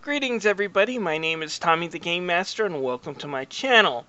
Greetings everybody, my name is Tommy the Game Master and welcome to my channel.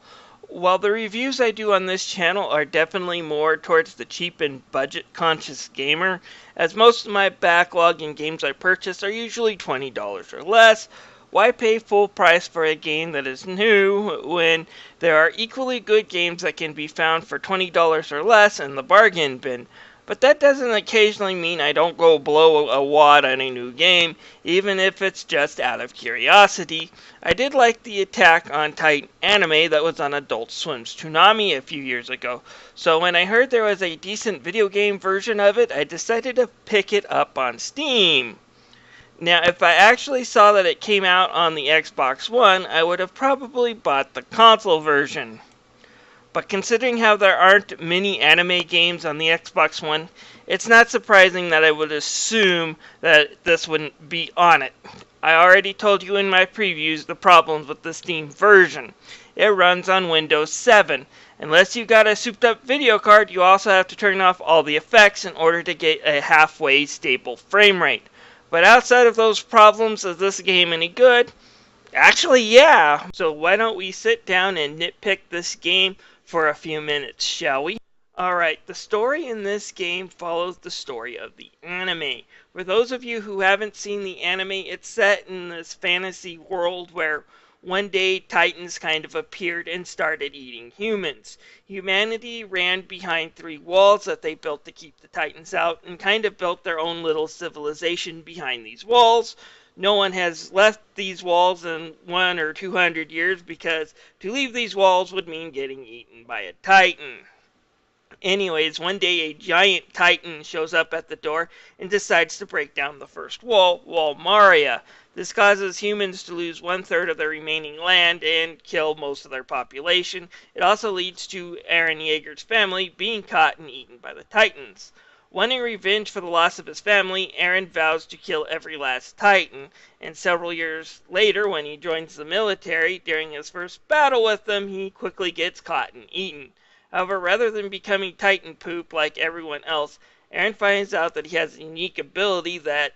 While the reviews I do on this channel are definitely more towards the cheap and budget conscious gamer, as most of my backlog in games I purchase are usually $20 or less, why pay full price for a game that is new when there are equally good games that can be found for $20 or less in the bargain bin? But that doesn't occasionally mean I don't go blow a wad on a new game, even if it's just out of curiosity. I did like the Attack on Titan anime that was on Adult Swim's Toonami a few years ago, so when I heard there was a decent video game version of it, I decided to pick it up on Steam. Now, if I actually saw that it came out on the Xbox One, I would have probably bought the console version. But considering how there aren't many anime games on the Xbox One, it's not surprising that I would assume that this wouldn't be on it. I already told you in my previews the problems with the Steam version. It runs on Windows 7. Unless you got a souped up video card, you also have to turn off all the effects in order to get a halfway stable frame rate. But outside of those problems, is this game any good? Actually, yeah. So why don't we sit down and nitpick this game for a few minutes, shall we? Alright, the story in this game follows the story of the anime. For those of you who haven't seen the anime, it's set in this fantasy world where one day Titans kind of appeared and started eating humans. Humanity ran behind three walls that they built to keep the Titans out and kind of built their own little civilization behind these walls. No one has left these walls in 100 or 200 years because to leave these walls would mean getting eaten by a Titan. Anyways, one day a giant Titan shows up at the door and decides to break down the first wall, Wall Maria. This causes humans to lose 1/3 of their remaining land and kill most of their population. It also leads to Eren Yeager's family being caught and eaten by the Titans. Wanting revenge for the loss of his family, Eren vows to kill every last Titan, and several years later, when he joins the military, during his first battle with them, he quickly gets caught and eaten. However, rather than becoming Titan poop like everyone else, Eren finds out that he has a unique ability that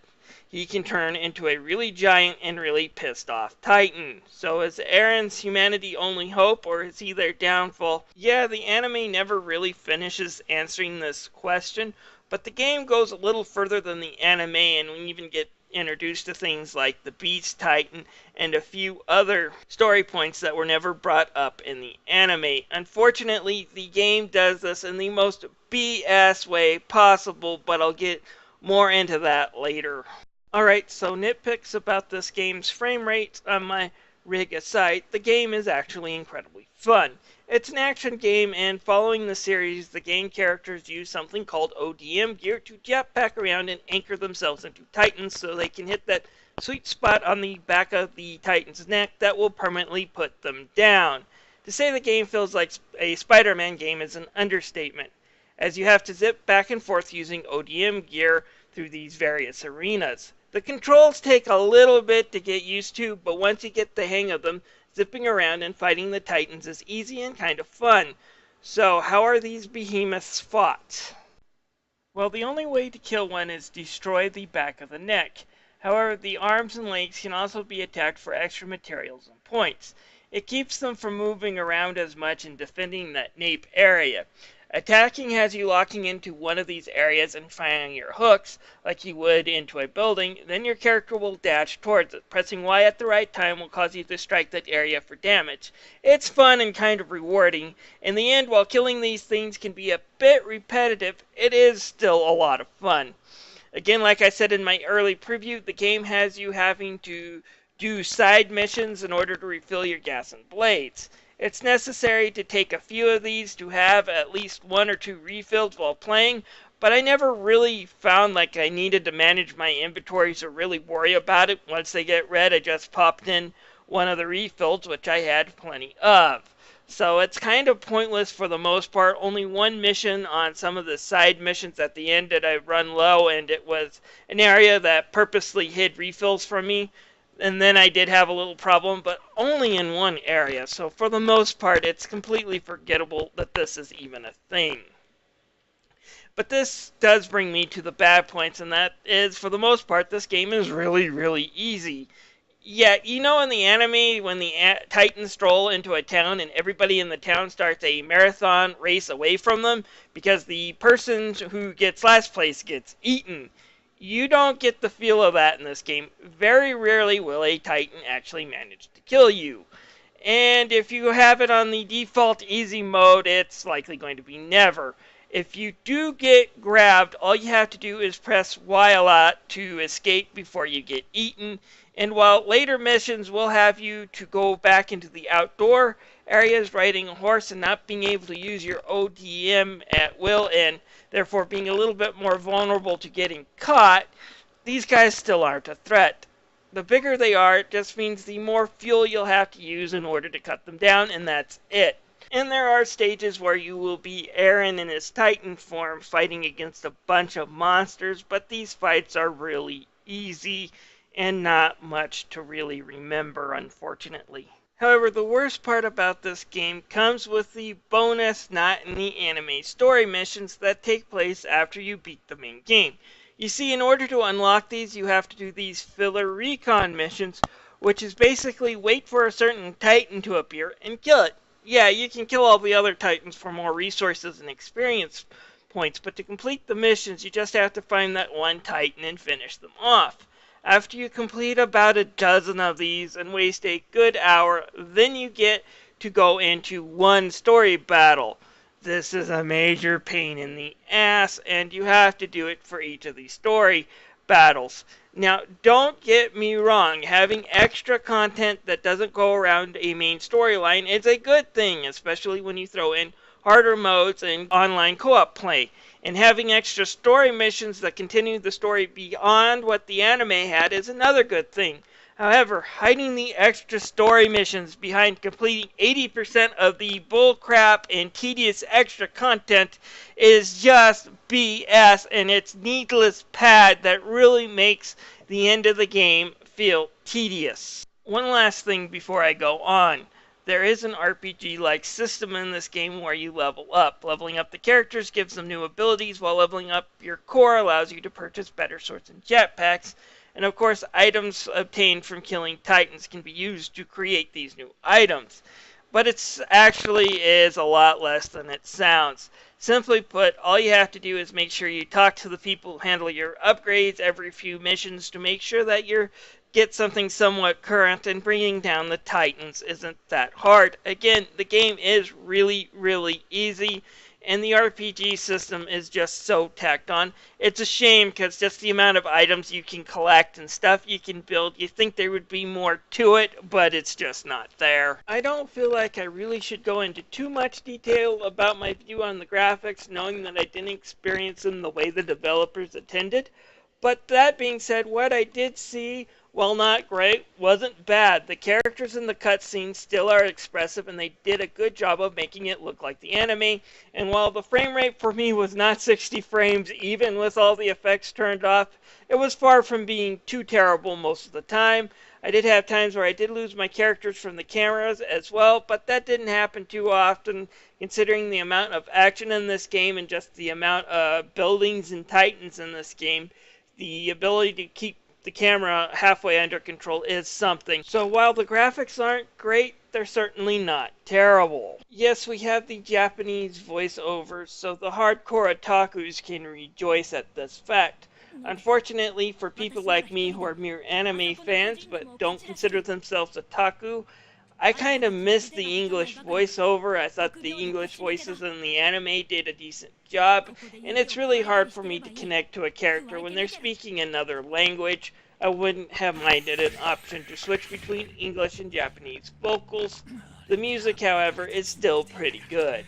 he can turn into a really giant and really pissed off Titan. So is Eren's humanity only hope, or is he their downfall? Yeah, the anime never really finishes answering this question, but the game goes a little further than the anime, and we even get introduced to things like the Beast Titan and a few other story points that were never brought up in the anime. Unfortunately, the game does this in the most BS way possible, but I'll get more into that later. Alright, so nitpicks about this game's frame rate on my rig aside, the game is actually incredibly fun. It's an action game, and following the series, the game characters use something called ODM gear to jetpack around and anchor themselves into Titans so they can hit that sweet spot on the back of the Titan's neck that will permanently put them down. To say the game feels like a Spider-Man game is an understatement, as you have to zip back and forth using ODM gear through these various arenas. The controls take a little bit to get used to, but once you get the hang of them, zipping around and fighting the Titans is easy and kind of fun. So how are these behemoths fought? Well, the only way to kill one is destroy the back of the neck. However, the arms and legs can also be attacked for extra materials and points. It keeps them from moving around as much and defending that nape area. Attacking has you locking into one of these areas and firing your hooks, like you would into a building, then your character will dash towards it. Pressing Y at the right time will cause you to strike that area for damage. It's fun and kind of rewarding. In the end, while killing these things can be a bit repetitive, it is still a lot of fun. Again, like I said in my early preview, the game has you having to do side missions in order to refill your gas and blades. It's necessary to take a few of these to have at least 1 or 2 refills while playing, but I never really found like I needed to manage my inventories or really worry about it. Once they get red, I just popped in one of the refills, which I had plenty of. So it's kind of pointless for the most part. Only one mission on some of the side missions at the end that I run low, and it was an area that purposely hid refills from me. And then I did have a little problem, but only in one area. So for the most part, it's completely forgettable that this is even a thing. But this does bring me to the bad points, and that is, for the most part, this game is really, really easy. Yeah, you know in the anime when the Titans stroll into a town and everybody in the town starts a marathon race away from them because the person who gets last place gets eaten. You don't get the feel of that in this game. Very rarely will a Titan actually manage to kill you. And if you have it on the default easy mode, it's likely going to be never. If you do get grabbed, all you have to do is press Y a lot to escape before you get eaten. And while later missions will have you to go back into the outdoor areas riding a horse and not being able to use your ODM at will and therefore being a little bit more vulnerable to getting caught, these guys still aren't a threat. The bigger they are, it just means the more fuel you'll have to use in order to cut them down, and that's it. And there are stages where you will be Eren in his Titan form fighting against a bunch of monsters, but these fights are really easy and not much to really remember, unfortunately. However, the worst part about this game comes with the bonus not in the anime story missions that take place after you beat the main game. You see, in order to unlock these, you have to do these filler recon missions, which is basically wait for a certain Titan to appear and kill it. Yeah, you can kill all the other Titans for more resources and experience points, but to complete the missions, you just have to find that one Titan and finish them off. After you complete about a dozen of these and waste a good hour, then you get to go into one story battle. This is a major pain in the ass, and you have to do it for each of these story battles. Now, don't get me wrong, having extra content that doesn't go around a main storyline is a good thing, especially when you throw in harder modes and online co-op play. And having extra story missions that continue the story beyond what the anime had is another good thing. However, hiding the extra story missions behind completing 80% of the bullcrap and tedious extra content is just BS, and it's needless pad that really makes the end of the game feel tedious. One last thing before I go on. There is an RPG-like system in this game where you level up. Leveling up the characters gives them new abilities, while leveling up your core allows you to purchase better swords and jetpacks. And of course, items obtained from killing titans can be used to create these new items. But it actually is a lot less than it sounds. Simply put, all you have to do is make sure you talk to the people who handle your upgrades every few missions to make sure that you get something somewhat current, and bringing down the titans isn't that hard. Again, the game is really, really easy, and the RPG system is just so tacked on. It's a shame because just the amount of items you can collect and stuff you can build, you think there would be more to it, but it's just not there. I don't feel like I really should go into too much detail about my view on the graphics, knowing that I didn't experience them the way the developers intended. But that being said, what I did see, while not great, wasn't bad. The characters in the cutscenes still are expressive, and they did a good job of making it look like the anime. And while the frame rate for me was not 60 frames, even with all the effects turned off, it was far from being too terrible most of the time. I did have times where I did lose my characters from the cameras as well, but that didn't happen too often, considering the amount of action in this game and just the amount of buildings and titans in this game. The ability to keep the camera halfway under control is something. So while the graphics aren't great, they're certainly not terrible. Yes, we have the Japanese voiceovers, so the hardcore otakus can rejoice at this fact. Unfortunately, for people like me who are mere anime fans but don't consider themselves otaku, I kind of missed the English voiceover. I thought the English voices in the anime did a decent job, and it's really hard for me to connect to a character when they're speaking another language. I wouldn't have minded an option to switch between English and Japanese vocals. The music, however, is still pretty good.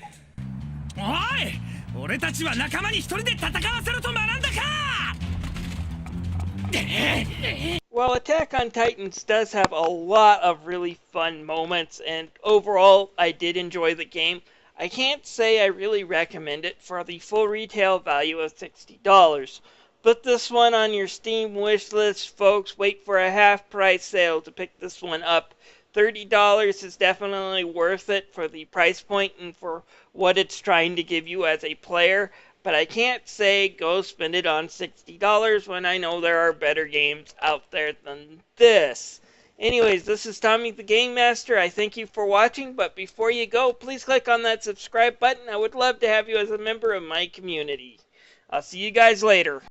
While Attack on Titans does have a lot of really fun moments, and overall I did enjoy the game, I can't say I really recommend it for the full retail value of $60. Put this one on your Steam wishlist, folks. Wait for a half-price sale to pick this one up. $30 is definitely worth it for the price point and for what it's trying to give you as a player. But I can't say go spend it on $60 when I know there are better games out there than this. Anyways, this is Tommy the Game Master. I thank you for watching, but before you go, please click on that subscribe button. I would love to have you as a member of my community. I'll see you guys later.